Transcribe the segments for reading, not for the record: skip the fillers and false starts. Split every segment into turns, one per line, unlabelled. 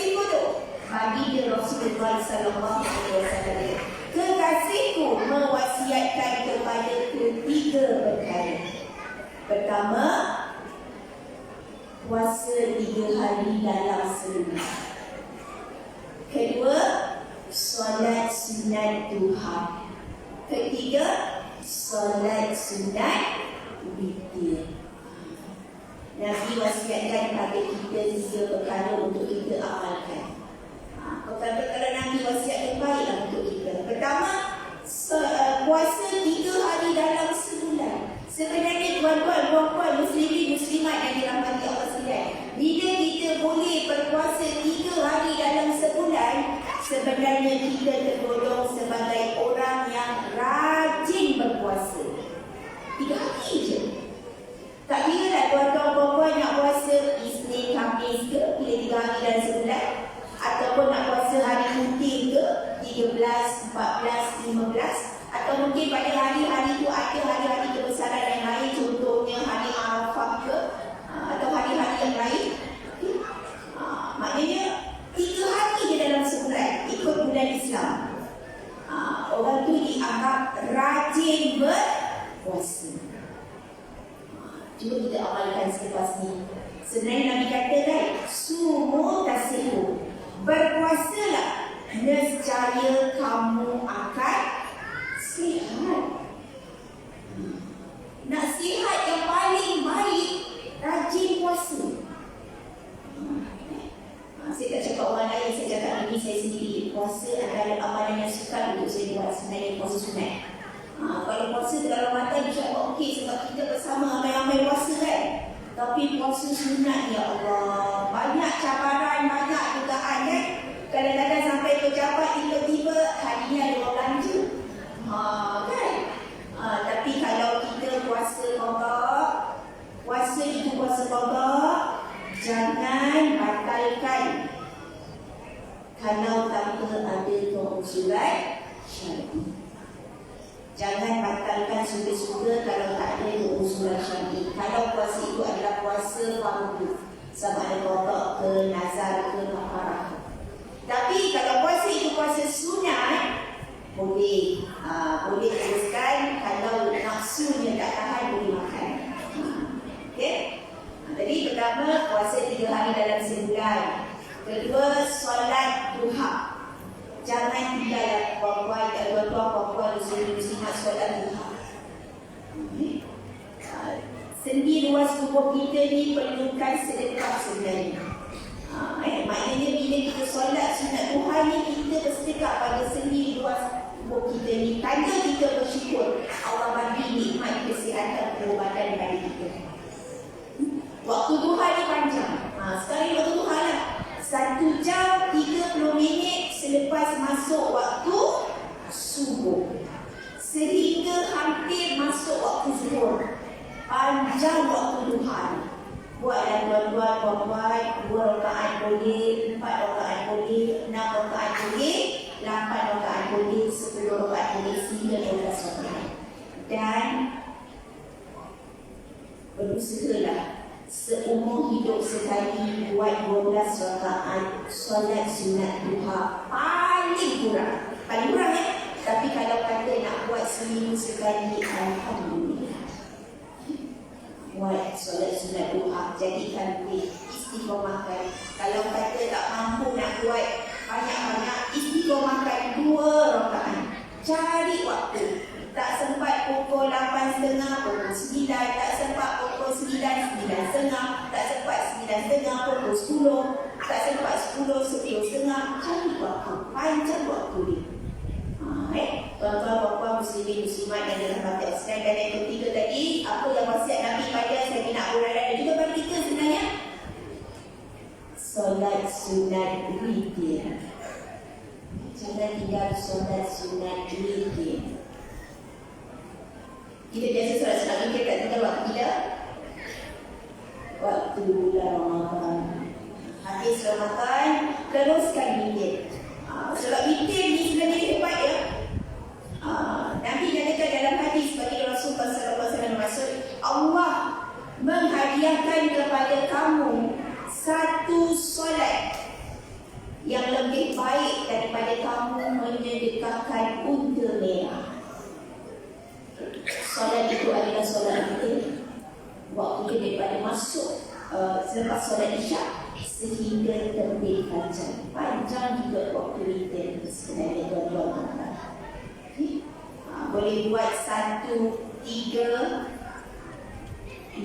kekasihku tu. Bagi dia Rasulullah sallallahu alaihi wasallam, kekasihku mewasiatkan kepada ketiga perkara. Pertama, puasa 3 hari dalam sebulan. Kedua, solat sunat duha. Ketiga, solat sunat witir. Nabi wasiatkan pada kita 3 perkara untuk kita amalkan. Perkara-perkara Nabi wasiatkan baiklah untuk kita. Pertama, puasa 3 hari dalam sebulan. Sebenarnya tuan-tuan, puan-puan, muslimin, muslimat yang dirahmati Allah sekalian, bila kita boleh berpuasa 3 hari dalam sebulan, sebenarnya kita tergolong sebagai orang yang rajin berpuasa. 3 hari je. Tak kira lah tuan-tuan, puan-puan nak puasa Isnin, Khamis ke, bila 3 hari dalam sebulan, ataupun nak puasa hari Isnin ke, 13, 14, 15, atau mungkin pada hari-hari itu ada hari-hari kebesaran yang lain, contohnya hari Arafah ke, atau hari-hari yang lain. Maknanya 3 hari je dalam sebulan ikut bulan Islam. Orang tu dianggap rajin berpuasa. Cuba kita amalkan selepas ni. Sebenarnya Nabi kata kan, sumu tasihu, berpuasalah, nescaya kamu akan sihat. Nak sihat yang paling baik, rajin puasa. Saya tak cakap orang lain, saya cakap diri saya sendiri. Puasa adalah amalan yang sukar untuk saya buat, sebenarnya puasa sunat. Kalau puasa dalam Ramadan insya-Allah okey, sebab kita bersama ramai-ramai puasa kan. Tapi puasa sunat, ya Allah, banyak cabaran, banyak godaan kan. Kadang-kadang sampai pejabat tiba-tiba hari ni ada orang belanja. Kan? Tapi kalau kita puasa qada, puasa itu puasa qada, jangan batalkan kalau tanpa ada keusulan syar'i. Jangan batalkan suka-suka kalau tak ada keusulan syar'i. Kalau puasa itu adalah puasa fardu, sama ada qada ke, nazar ke, kafarah. Tapi kalau puasa itu puasa sunat, boleh boleh teruskan. Kalau nafsunya tak tahan, boleh makan. Okey. Jadi pertama, puasa 3 hari dalam sebulan. Kedua, solat duha. Jangan tinggal puan-puan, tuan-tuan, puan-puan, muslimat solat duha. Sendi luas tubuh kita ni perlukan sedekah sebenarnya. Maknanya bila kita solat sunat duha ni, kita bersedekah pada sendi luas tubuh kita ni. Tanda kita bersyukur Allah bagi nikmat kesihatan tubuh badan pada kita. Waktu duha ni panjang. Sekarang waktu duha lah 1 jam 30 minit selepas masuk waktu subuh, sehingga hampir masuk waktu zuhur. Panjang waktu duha ni. Buatlah tuan-tuan, puan-puan, 2 rakaat boleh, 4 rakaat boleh, 6 rakaat boleh, 8 rakaat boleh, 10 rakaat boleh, 9 rakaat. Dan berusahalah seumur hidup sekali buat 12 rakaat solat sunat duha paling kurang. Paling kurang ya. Tapi kalau kata nak buat seminggu sekali, alhamdulillah. Buat solat sunat duha, jadikan istiqomahkan. Kalau kata tak mampu nak buat banyak-banyak, istiqomahkan 2 rakaat. Cari waktu. Tak sempat pukul 8.30, pukul 9, tak sempat pukul 9, 9.30, tak sempat 9.30, pukul 10, tak sempat 10, 10.30, cari waktu, panjang waktu ni. Tuan-tuan, puan-puan, muslimin, muslimat yang dirahmati Allah sekalian. Dan yang ketiga tadi, apa yang wasiat Nabi pada Sayyidina Abu Hurairah dan juga pada kita sebenarnya? Solat sunat witir. Jangan tinggal solat sunat witir. Kita biasa solat sunat witir tak tinggal waktu kita. Waktu bulan Ramadan, habis Ramadan, teruskan witir. Solat witir ni sebenarnya hebat ya. Nabi nyatakan dalam hadis bagi Rasulullah SAW, Allah menghadiahkan kepada kamu 1 solat yang lebih baik daripada kamu menyedekahkan unta merah. Solat itu adalah solat witir. Waktu dia daripada masuk selepas solat isyak sehingga terbit fajar. Panjang juga waktu witir sebenarnya tuan-tuan. Boleh buat 1, 3,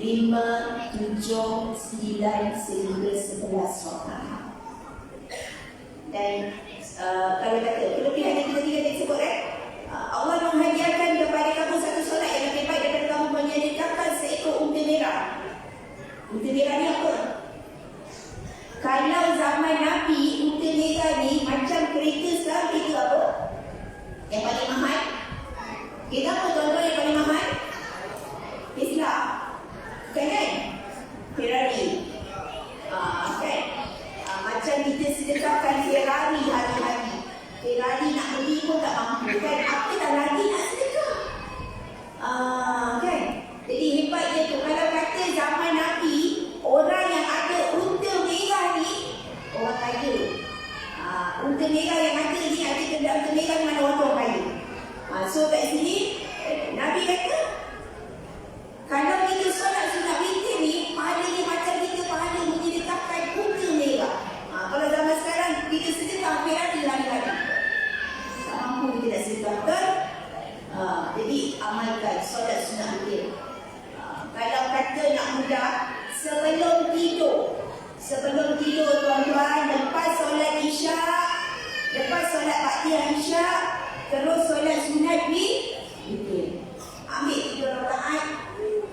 5, 7, 9 sehingga 11 rakaat. Dan kalau kata kelebihan yang kita tadi sebut Allah menghadiahkan kepada kamu satu solat yang lebih baik daripada kamu menyediakan seekor unta merah. Unta merah ni apa? Kalau zaman Nabi, unta merah ni macam kereta sekarang, kereta apa? Yang paling mahal. Kereta apa tuan-tuan yang paling mahal? Tesla. Kan? Ferrari. Kan? Macam kita sedekahkan Ferrari hari-hari. Ferrari nak beli pun tak mampu kan? Apa dah lagi nak sedekah? Kan? Jadi hebatnya tu, kalau kata zaman Nabi, orang yang ada unta merah ni orang kaya. Unta merah yang ada ni, ada kendaraan unta merah mana orang kaya. So kat sini Nabi kata, kalau kita solat sunat witir ni, pahalanya macam kita pahala menyedekahkan unta merah. Kalau zaman sekarang kita sedekah Ferrari hari-hari, tak mampu kita nak sedekahkan. Jadi amalkan solat sunat witir. Kalau kata nak mudah, sebelum tidur tuan-tuan, lepas solat isyak, lepas solat ba'diyah isyak, terus solat sunat witir. Ambil 3 rakaat,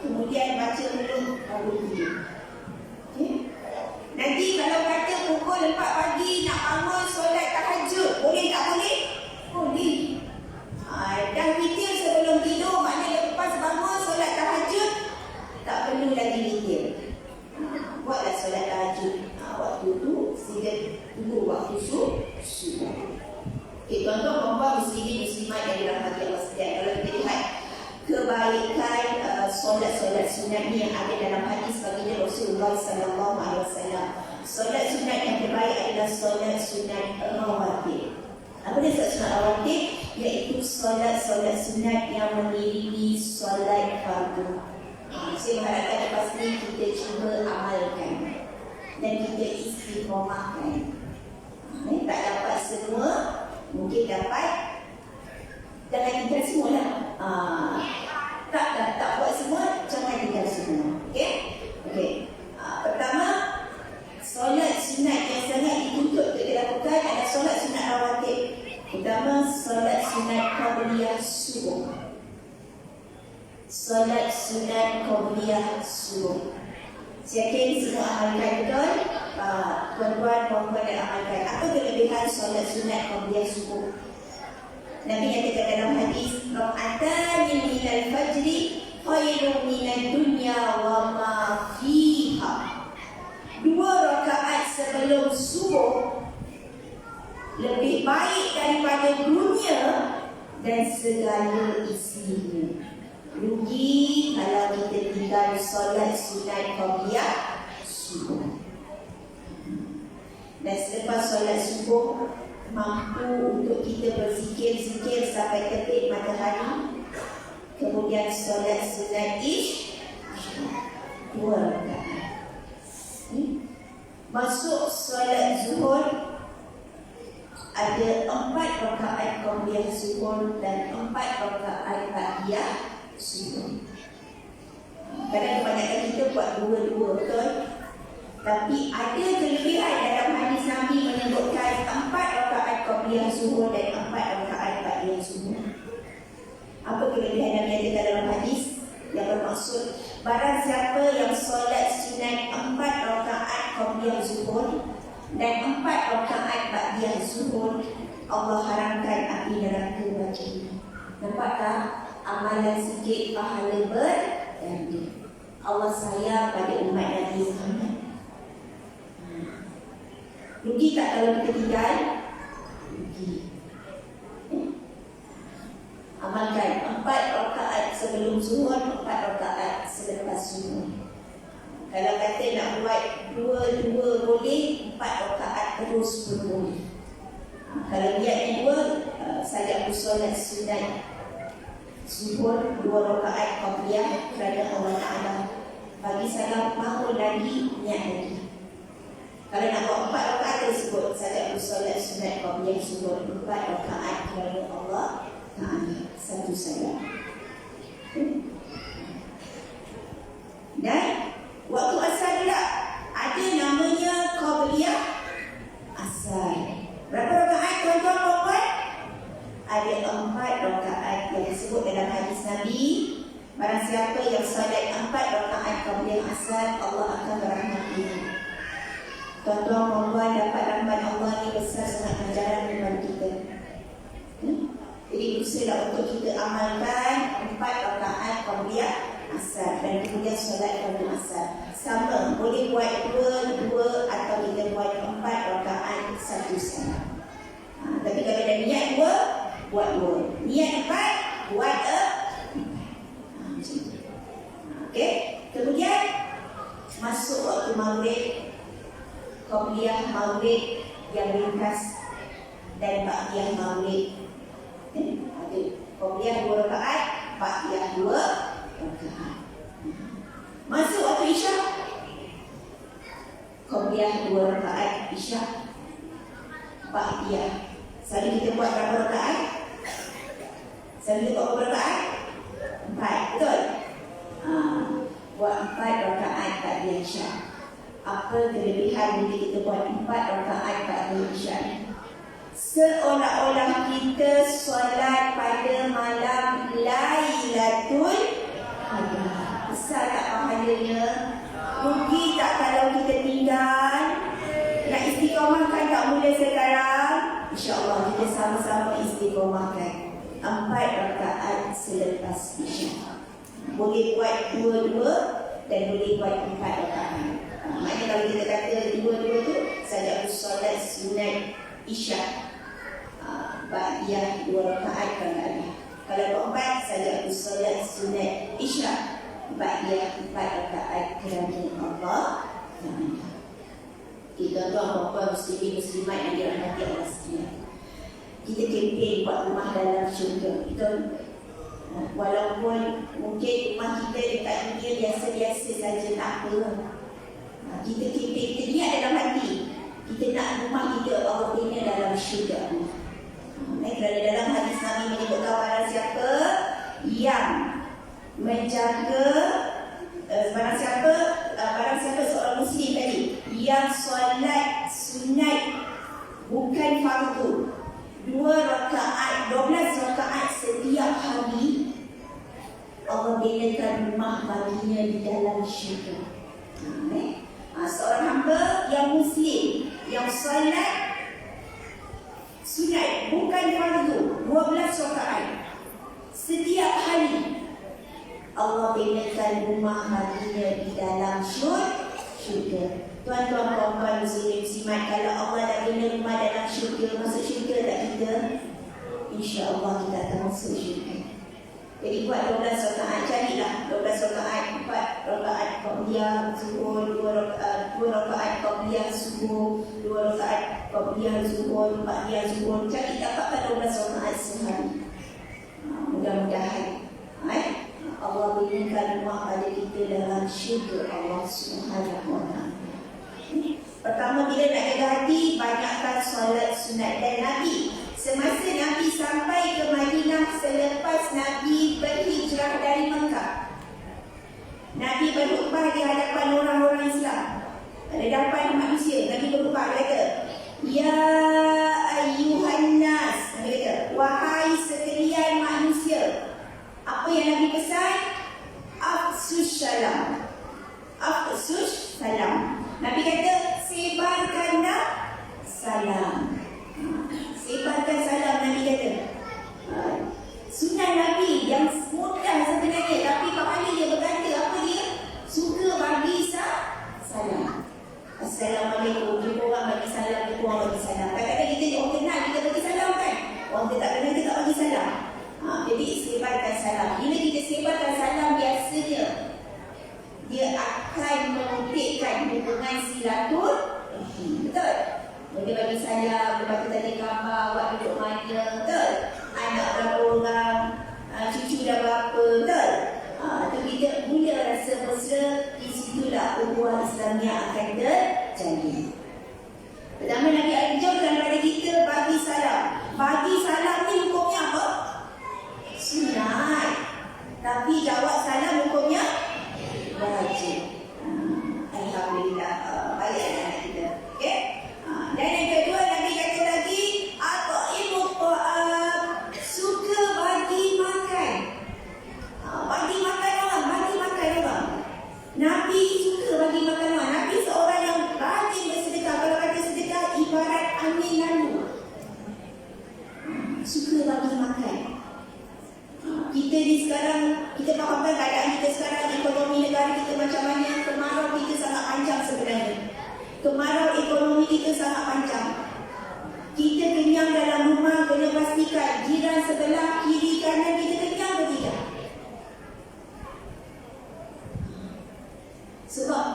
kemudian baca dulu baru tidur. Okay? Nanti kalau kata pukul 4 pagi nak bangun solat tahajud, boleh tak boleh? Boleh. Dah witir sebelum tidur, maknanya lepas bangun solat tahajud tak perlu lagi witir. Buatlah solat tahajud waktu tu sehingga tunggu waktu subuh. Okay, tuan-tuan, puan-puan, muslimin, muslimat yang dirahmati Allah sekalian, kalau kita lihat kebaikan solat-solat sunat ni yang ada dalam hadis baginda Rasulullah sallallahu alaihi wasallam. Solat sunat yang terbaik adalah solat sunat rawatib. Apa dia solat sunat rawatib? Iaitu solat-solat sunat yang mengiringi solat fardu. Saya mengharapkan lepas ni kita cuba amalkan dan kita istiqomahkan. Tak dapat semua, mungkin dapat. Jangan tinggal semua lah. Tak buat semua, jangan tinggal semua. Okey. Pertama, solat sunat yang sangat dituntut untuk dilakukan adalah solat sunat rawatib. Pertama, solat sunat qabliyah subuh. Solat sunat qabliyah subuh. Saya yakin semua amalkan betul. Tuan-tuan, puan-puan dan amalkan. Apa kelebihan solat sunat qabliyah subuh? Nabi nyatakan dalam hadis, "Rak'atan minal fajri khairun minad dunya wa ma fiha." 2 rakaat sebelum subuh lebih baik daripada dunia dan segala isinya. Rugi kalau kita tinggal solat sunat qabliyah subuh. Dan selepas solat subuh, mampu untuk kita berzikir-zikir sampai terbit matahari. Kemudian solat sunat isyak 2 rakaat. Masuk solat zuhur, ada 4 rakaat qabliyah zuhur dan 4 rakaat ba'diyah zuhur. Kadang kebanyakan kita buat 2-2, betul? Tapi ada kelebihan dalam hadis Nabi menyebutkan 4 rakaat qabliyah zuhur dan 4 rakaat ba'diyah zuhur. Apa kelebihan Nabi yang ada dalam hadis? Yang bermaksud, barang siapa yang solat sunat 4 rakaat qabliyah zuhur dan 4 rakaat ba'diyah zuhur, Allah haramkan api neraka baginya. Nampak tak? Amalan sikit pahala berganda. Allah sayang pada umat Nabi Muhammad. Rugi tak kalau kita tinggal? Rugi. Amalkan 4 rakaat sebelum zuhur, 4 rakaat selepas zuhur. Kalau kata nak buat 2-2 boleh, 4 rakaat terus terus pun boleh. Kalau niatnya dua, saja aku solat sunat zuhur 2 rakaat qabliyah kerana Allah Ta'ala bagi salam bangun lagi, niat lagi. Kalau nak buat 4 rakaat tersebut, saja aku solat sunat qabliyah zuhur 4 rakaat kerana Allah Ta'ala, satu salam. Dan waktu asar pula ada namanya qabliyah asar. Berapa rakaat tuan-tuan puan-puan? Ada 4 rakaat yang disebut dalam hadis Nabi. Barang siapa yang solat 4 rakaat qabliyah asar, Allah akan merahmatinya. Tuan-tuan puan-puan, dapat rahmat Allah ni besar sangat ganjaran kepada kita. Jadi berusahalah untuk kita amalkan 4 rakaat qabliyah asar dan kemudian solat qabliyah asar. Sama, boleh buat 2 atau kita buat 4 rakaat satu salam. Tapi kalau dah niat 2, buat 2. Niat 4, buat 4. Macam tu. Okey. Kemudian masuk waktu maghrib, qabliyah maghrib yang ringkas dan ba'diyah maghrib. Ada qabliyah 2 rakaat, ba'diyah 2 rakaat. Masuk waktu isyak, qabliyah 2 rakaat isyak, ba'diyah. Selalu kita buat berapa rakaat? Selalu kita buat berapa rakaat? 4, betul? Buat 4 rakaat ba'diyah isyak. Apa kelebihan bila kita buat 4 rakaat ba'diyah isyak? Seolah-olah kita solat pada malam Lailatul Qadar. Besar tak pahalanya? Rugi tak kalau kita tinggal? Nak istiqomahkan tak mulai sekarang? InsyaAllah kita sama-sama istiqomahkan 4 rakaat selepas isyak. Boleh buat 2-2 dan boleh buat 4 rakaat. Maknanya kalau kita kata 2-2 tu, saja solat sunat isyak, ba'diyah 2 rakaat kerana. Kalau 4, saja solat sunat isyak, ba'diyah 4 rakaat kerana Allah Ta'ala. Kita tuan-tuan muslimin muslimat yang dirahmati Allah sekalian. Kita kempen buat rumah dalam syurga. Kita walaupun mungkin rumah kita dekat dunia biasa-biasa saja, tak apa. Kita kempen, kita niat dalam hati, kita nak rumah kita Allah bina dalam syurga. Kerana dalam hadis Nabi menyebutkan barang siapa yang menjaga barang siapa seorang muslim tadi yang solat sunat bukan fardu 12 rakaat setiap hari, Allah binakan rumah baginya di dalam syurga. Seorang hamba yang muslim yang solat sunat bukan fardu 12 rakaat setiap hari, Allah binakan rumah baginya di dalam syurga. Tuan-tuan puan-puan muslimin muslimat, kalau Allah dah bina rumah dalam syurga, masuk syurga tak kita? InsyaAllah kita akan masuk syurga. Jadi buat 12 rakaat, carilah 12 rakaat, 4 rakaat qabliyah zuhur, 2 rakaat qabliyah subuh, 2 rakaat qabliyah zuhur, ba'diyah zuhur. Cari dapatkan 12 rakaat sehari. Mudah-mudahan Allah berikan rumah pada kita dalam syurga Allah Subhanahu wa Ta'ala. Pertama, bila nak jaga hati, banyakkan solat sunat. Dan Nabi, semasa Nabi sampai ke Madinah selepas Nabi berhijrah dari Mekah, Nabi berkhutbah di hadapan orang-orang Islam, di hadapan manusia. Nabi berkhutbah, dia kata, Ya ayyuhan nas, Nabi kata, wahai sekalian manusia. Apa yang Nabi pesan? Afsus salam. Afsus salam. Nabi kata, sebarkanlah salam. Sebarkan salam, Nabi kata. Sunnah Nabi yang mudah sebenarnya, tapi pahala dia berkata apa dia? Suka bagi salam. Assalamualaikum. Jumpa orang bagi salam, jumpa orang bagi salam. Kadang-kadang kita orang kenal, kita bagi salam kan? Orang kita tak kenal, kita tak bagi salam. Jadi sebarkan salam. Bila kita sebarkan salam, biasanya dia akan mengutipkan hubungan silaturahim. Betul? Bila Kita bagi sayang, lepas tu tadi gambar awak duduk mana, betul? Anak berapa orang, cucu dah berapa, betul? Tu kita mula rasa mesra, di situlah ukhuwah Islamiah akan terjalin. Pertama Nabi anjurkan pada kita bagi salam. Bagi salam ni hukumnya apa? Sunat. Tapi jawab salam hukumnya wajib. Alhamdulillah. Baik anak kita. Okey. Dan yang kedua Nabi kata lagi, at'imut ta'am, suka bagi makan. Bagi makan orang, bagi makan orang. Nabi suka bagi makan orang. Nabi seorang yang rajin bersedekah. Kalau kata sedekah ibarat angin lalu. Suka bagi makan. Kita ni sekarang, kita fahamkan keadaan kita sekarang, ekonomi negara kita macam mana. Kemarau kita sangat panjang sebenarnya. Kemarau ekonomi kita sangat panjang. Kita kenyang dalam rumah, kena pastikan jiran sebelah, kiri kanan kita kenyang ke tidak. Sebab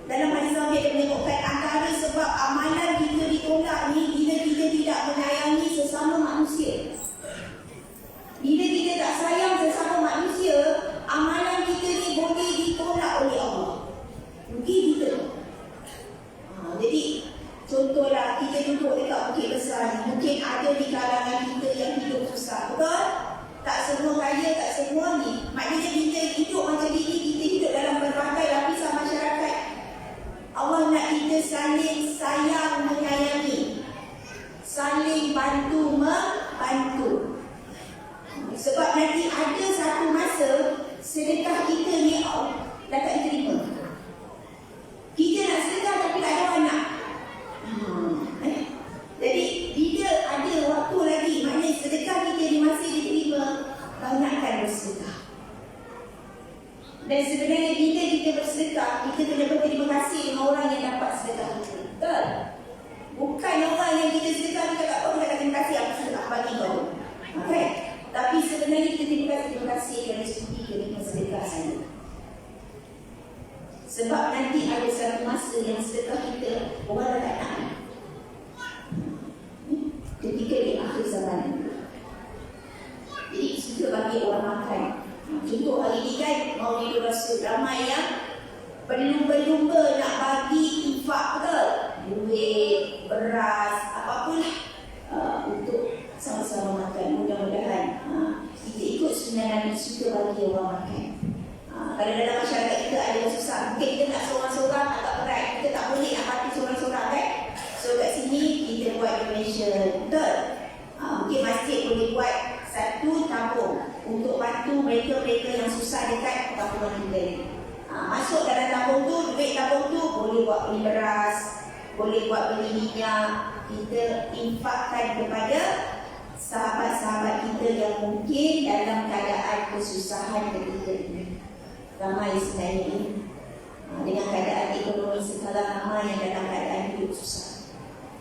dalam hadis Nabi ada menyebutkan antara sebab amalan kita ditolak ni bila kita tidak menyayangi sesama manusia. Bila kita tak sayang sesama manusia, amalan kita ni boleh ditolak oleh Allah. Mungkin kita. Jadi contohlah kita duduk dekat Bukit Besar ni, mungkin ada di kalangan kita yang hidup susah, betul? Tak semua kaya, tak semua ni. Maknanya kita hidup macam ini, kita hidup dalam berbagai lapisan masyarakat. Allah nak kita saling sayang menyayangi, saling bantu membantu. Sebab nanti ada satu masa sedekah kita ni dah tak diterima. Kita nak sedekah tapi tak ada anak. Jadi bila ada waktu lagi, maknanya sedekah kita ni masih diterima, banyakkan bersedekah. Dan sebenarnya bila kita bersedekah, kita kena berterima kasih dengan orang yang dapat sedekah kita. Betul? Bukan orang yang kita sedekah, kita cakap, oh, kita kata terima kasih, aku sedekah bagi kau. Okay? Tapi sebenarnya kita terima kasih kerana sudi kerana sedekah saya. Sebab nanti ada satu masa yang sedekah kita orang dah tak nak. Ketika di akhir zaman. Jadi suka bagi orang makan. Contoh hari ni kan, Maulid Rasul, ramai yang berlumba-lumba nak bagi infak, betul? Duit, beras, apapun untuk sama-sama makan. Mudah-mudahan kita ikut sunnah Nabi, suka bagi orang makan. Kalau dalam masyarakat kita ada yang susah, mungkin kita nak seorang-seorang agak berat. Kita tak boleh nak bantu seorang-seorang kan. So kat sini kita buat donation, betul? Mungkin masjid boleh buat satu tabung untuk bantu mereka-mereka yang susah dekat kampungan kita ni. Masuk dalam tabung tu, duit tabung tu boleh buat beli beras, boleh buat beli minyak. Kita infakkan kepada sahabat-sahabat kita yang mungkin dalam keadaan kesusahan ketika ini. Ramai sebenarnya ini. Dengan keadaan ekonomi sekarang, ramai yang dalam keadaan hidup susah.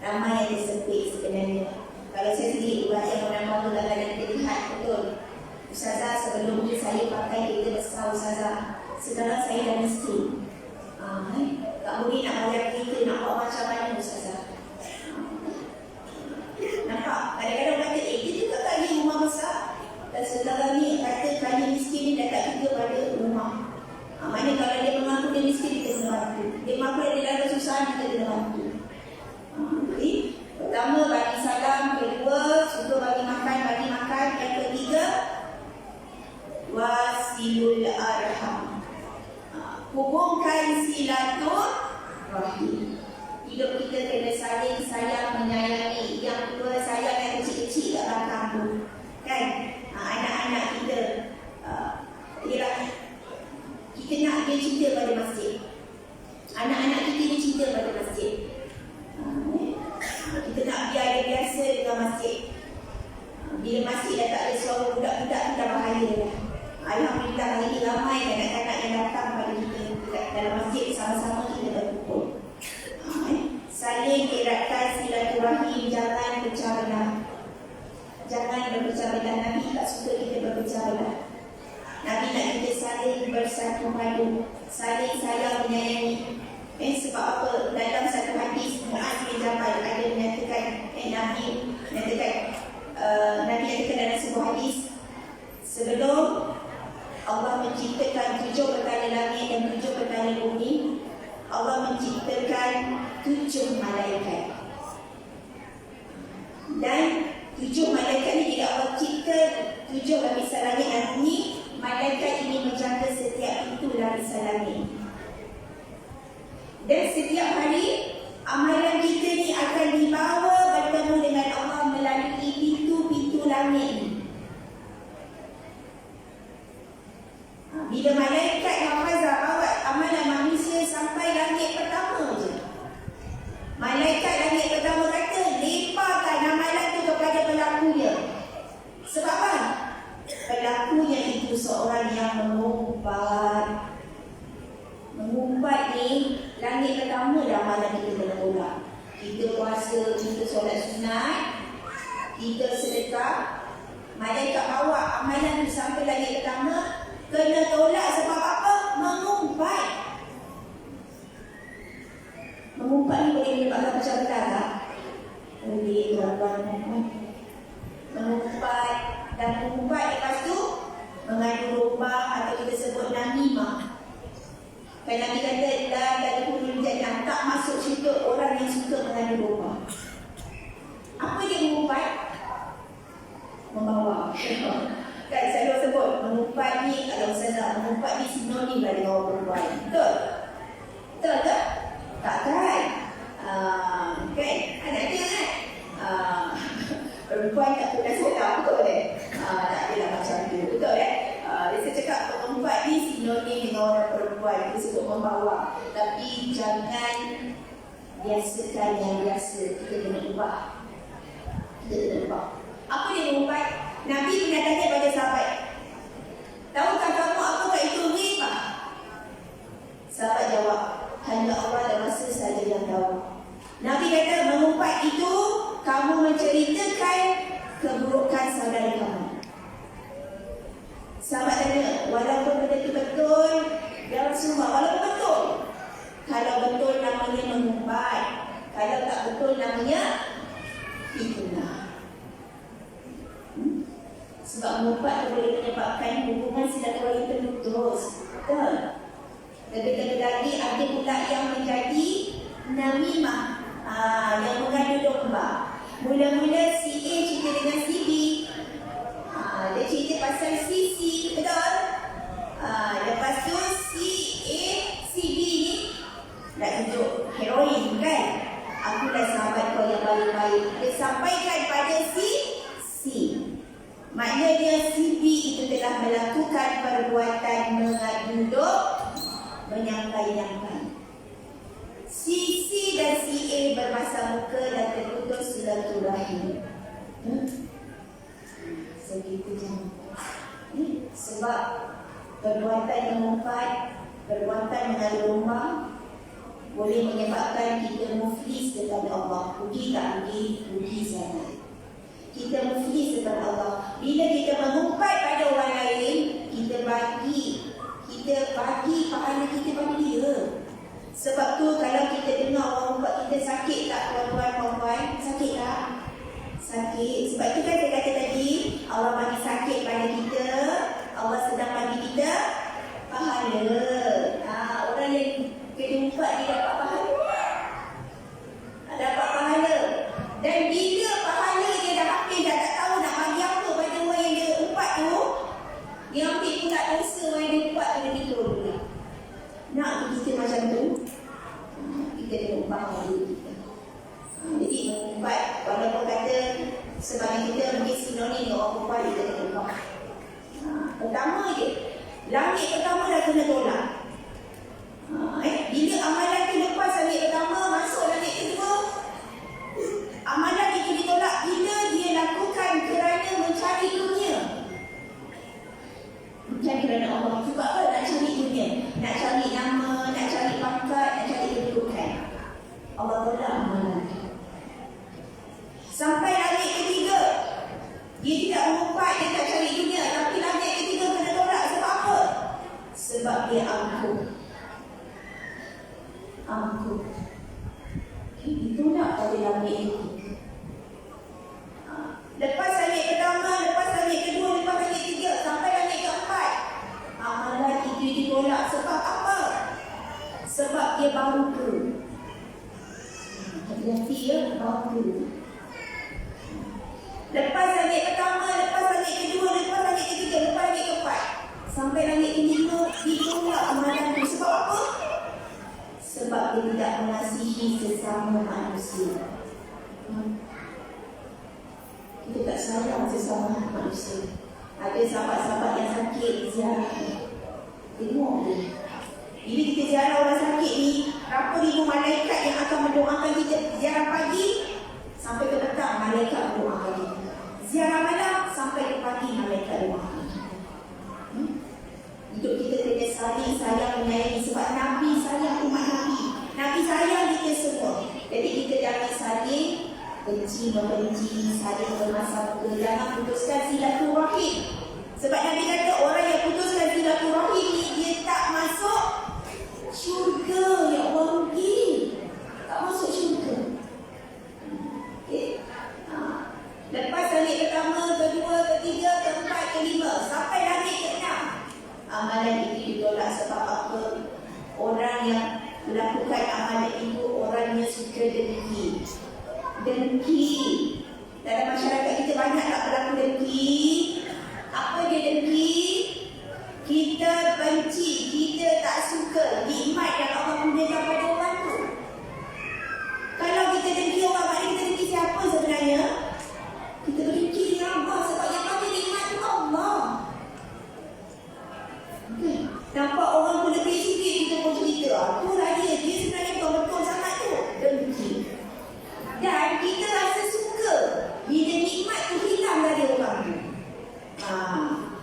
Ramai yang tersepit sebenarnya. Kalau saya sendiri yang menambah kelangan kita lihat betul. Ustazah sebelum ni saya pakai kereta besar Ustazah. Sekarang saya dah miskin. Tak boleh nak bayar kereta, nak buat macam mana Ustazah. Nampak? Kadang-kadang kata, kita tak kali rumah besar. Dan sekarang ni kata kali miskin ni datang juga pada rumah. Maknanya kalau dia mengaku dia miskin, kita kena bantu. Dia mengaku dia dalam kesusahan, kita kena bantu. Jadi, pertama bagi salam, kedua suka bagi makan. Yang ketiga, wasilul arham, hubungkan silaturahim. Hidup kita kena saling sayang menyayangi. Yang kedua, sayang yang kecil-kecil kat belakang tu, kan? Anak-anak kita, ialah kita nak dia cinta pada masjid. Anak-anak kita ni cinta pada masjid. Kita nak biar dia biasa dengan masjid. Bila masjid dah tak ada suara budak-budak, kita bahaya dah. Alhamdulillah hari ini ramai anak-anak yang datang pada kita dalam masjid, sama-sama kita berkumpul. Saling eratkan silaturahim, jangan pecah belah. Jangan berpecah belah. Nabi tak suka kita berpecah belah. Nabi nak kita saling bersatu padu, saling sayang menyayangi. Sebab apa? Dalam satu hadis Muaz bin Jabal ada menyatakan Nabi nyatakan dalam sebuah hadis, sebelum Allah menciptakan 7 perkara langit dan 7 perkara bumi, Allah menciptakan 7 malaikat. Dan 7 malaikat ini tidak Allah cipta 7 lapisan langit dan bumi. Malaikat ini menjaga setiap pintu lapisan langit. Dan setiap hari amalan kita ni akan dibawa bertemu dengan Allah melalui pintu-pintu langit ni. Bila malaikat hafazah bawa amalan manusia sampai langit pertama je, malaikat langit pertama kata lemparkan amalan tu kepada pelakunya. Sebab apa? Pelakunya itu seorang yang mengumpat. Mengumpat ni langit pertama dah amalan kita kena tolak. Kita puasa, kita solat sunat, kita sedekah, malaikat bawa amalan tu sampai langit pertama, kena tolak sebab apa? Mengumpat. Mengumpat ni boleh menyebabkan macam betul tak? Boleh, tuan-tuan. Mengumpat dan mengumpat lepas tu mengadu domba atau kita sebut namimah. Kan Nabi kata la tadkhulul jannah, tak masuk syurga orang yang suka mengadu domba. Apa dia mengumpat? Membawa. Kan saya sebut mengumpat ni, kalau saya mengumpat ni sinonim lah dengan orang perempuan. Betul? Betul tak? Takkan? Kan? Anak dia kan? Perempuan tak pernah sekolah, betul kan? Tak adalah macam tu, betul kan? Saya cakap mengumpat ni sinonim dengan orang perempuan. Kita sebut membawa. Tapi jangan biasakan yang biasa. Kita kena ubah. Apa dia mengumpat? Nabi pernah tanya pada sahabat, tahukah kamu apakah itu ghibah? Sahabat jawab, hanya Allah dan Rasul saja yang tahu. Nabi kata mengumpat itu kamu menceritakan keburukan saudara kamu. Sahabat tanya, walaupun benda itu betul, ya Rasulullah, walaupun betul, kalau betul namanya mengumpat, kalau tak betul namanya fitnah. Sebab mengumpat boleh menyebabkan hubungan silaturahmi terputus. Betul? Lebih lagi ada pula yang menjadi namimah, yang mengadu domba. Mula-mula si A cerita dengan si B, dia cerita pasal si C, betul? Lepas tu si A, si B ni nak tunjuk heroin kan? Akulah sahabat kau yang baik-baik. Dia sampaikan pada si C. Maknanya si B itu telah melakukan perbuatan mengadu domba, menyampai-nyampai. Si C dan si A bermasa muka dan terputus silaturahmi. Segitu je. Sebab perbuatan mengumpat, perbuatan mengadu domba boleh menyebabkan kita muflis kepada Allah. Rugi tak rugi? Rugi sangat. Kita muflis kepada Allah. Bila kita mengumpat pada orang lain, kita bagi pahala kita pada dia. Sebab tu kalau kita dengar orang umpat kita, sakit tak tuan-tuan? Sakit tak? Sakit. Sebab tu kan saya kata tadi, Allah bagi sakit pada kita, Allah sedang bagi kita pahala. Orang yang kena umpat dia dapat pahala. Dapat pahala. Dan bila pahala dia dah habis, dah tak tahu nak bagi apa pada orang yang dia umpat tu, dia ambil pula dosa orang yang dia umpat tu, dia tidur pula. Nak kita macam tu, kita kena ubah diri kita. Jadi mengumpat, walaupun kata sebagai kita mungkin sinonim dengan orang perempuan, kita kena ubah. Pertama je, langit pertama dah kena tolak. Bila amalan tu lepas langit pertama, masuk langit kedua, amalan itu ditolak bila dia lakukan kerana mencari dunia. Bukan kerana Allah. Sebab apa nak cari dunia? Nak cari nama, nak cari pangkat, nak cari kedudukan. Allah tolak amalan. Sampai langit ketiga, dia tidak mengumpat, dia tak cari dunia. Tapi langit ketiga kena tolak. Sebab apa? Sebab dia Nanti ya, baru. Lepas langit pertama, lepas langit kedua, lepas langit ketiga, lepas langit keempat, sampai langit kelima, ditolak amalan itu. Sebab apa? Sebab dia tidak mengasihi sesama manusia. Kita tak sayang sesama manusia. Ada sahabat-sahabat yang sakit, ziarah. Tengok dia. Bila kita ziarah orang sakit ni, berapa ribu malaikat yang akan mendoakan kita. Ziarah pagi sampai ke petang, malaikat mendoakan kita. Ziarah malam sampai ke pagi, malaikat doakan kita. Hidup kita kena saling sayang menyayangi. Sebab Nabi sayang umat Nabi. Nabi sayang kita semua. Jadi kita jangan saling benci membenci, saling bermasalah. Jangan putuskan silaturahim. Sebab Nabi kata orang yang putuskan silaturahim ni, dia tak masuk syurga. Ya Allah, rugi. Tak masuk syurga. Okay. Lepas langit pertama, kedua, ketiga, keempat, kelima, sampai langit keenam, amalan itu ditolak. Sebab apa? Orang yang melakukan amalan itu orangnya suka dengki. Dengki. Dalam masyarakat kita banyak tak berlaku dengki. Apa dia dengki? Kita benci, kita tak suka nikmat yang Allah memberikan pada orang tu. Kalau kita dengki orang, maknanya kita dengki siapa sebenarnya? Kita berdengki dengan Allah. Sebab yang bagi nikmat tu Allah. Nampak orang pun lebih sikit, kita pun cerita, tu lah dia sebenarnya bukan betul sangat tu. Dengki. Dan kita rasa suka bila nikmat tu hilang dari orang tu.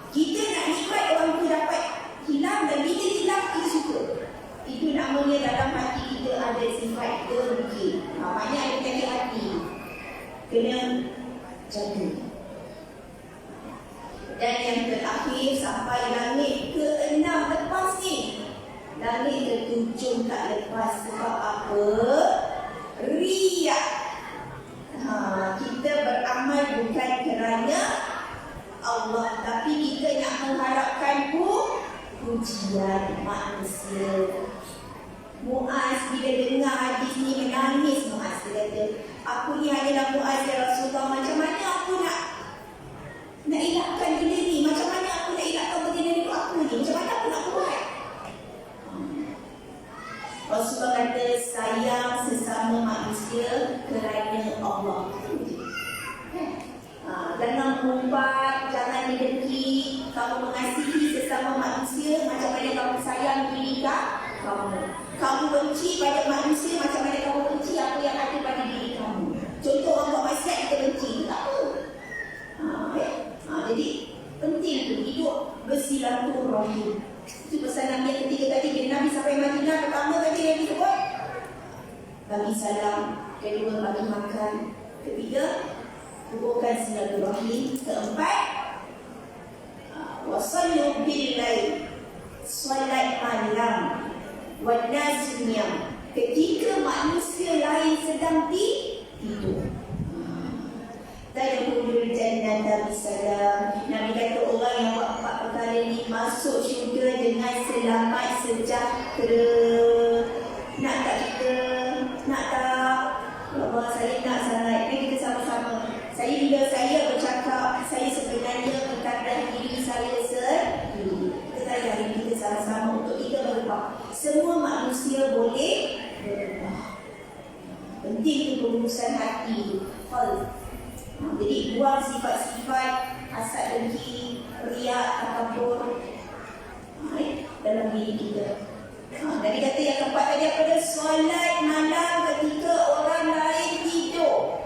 Kita nak nikmat orang tu dapat hilang, dan bila hilang kita suka. Itu namanya dalam hati kita ada sifat dengki. Maknanya ada penyakit hati. Kena jaga. Dan yang terakhir sampai langit ke-6 lepas ni. Langit ke-7 tak lepas. Sebab apa? Riak. Kita beramal bukan kerana Allah, tapi kita nak mengharapkan pujian manusia. Muaz bila dengar hadis ni menangis. Muaz kata, aku ni hanyalah Muaz ya Rasulullah. Macam mana aku nak elakkan benda ni? Macam mana aku nak elakkan benda ni aku ni? Macam mana aku nak buat? Rasulullah kata, sayang sesama manusia kerana Allah. Jangan mengumpat, jangan didengki. Kamu mengasihi sesama manusia macam mana kamu sayang diri kamu. Kamu benci pada manusia macam mana kamu benci apa yang ada pada diri kamu. Contoh orang buat maksiat, kita benci, tak apa. Jadi penting tu hidup bersilaturahim. Itu pesan Nabi yang ketiga tadi. Bila Nabi sampai Madinah, pertama tadi Nabi sebut bagi salam, kedua bagi makan, ketiga hubungkan silaturahim, keempat wasallu bil lail, solat malam, wan nas niyam, ketika manusia lain sedang tidur. Tadkhulul jannata bisalam. Nabi kata orang yang buat 4 perkara ni masuk syurga dengan selamat sejahtera. Nak tak kita? Nak tak? Allah, saya nak sangat. Kita sama-sama. Bila saya bercakap, saya sebenarnya berkata diri saya sendiri. Kita hari kita sama-sama untuk kita berubah. Semua manusia boleh berubah. Penting itu pengurusan hati. Jadi buang sifat-sifat hasad, dengki, riak, takabur dalam diri kita. Dari kata yang keempat tadi apa dia? Solat malam ketika orang lain tidur.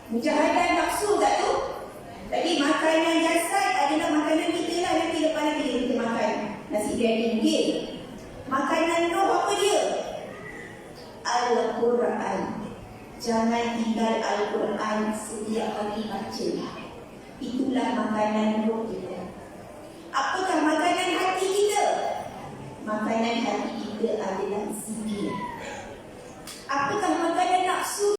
Mujahadah nafsu tak tu? Tadi makanan jasad adalah makanan kita lah. Nanti lepas nanti kita makan nasi biryani mungkin. Makanan roh apa dia? Al-Quran. Jangan tinggal Al-Quran setiap hari baca. Itulah makanan roh kita. Apakah makanan hati kita? Makanan hati kita adalah zikir. Apakah makanan nafsu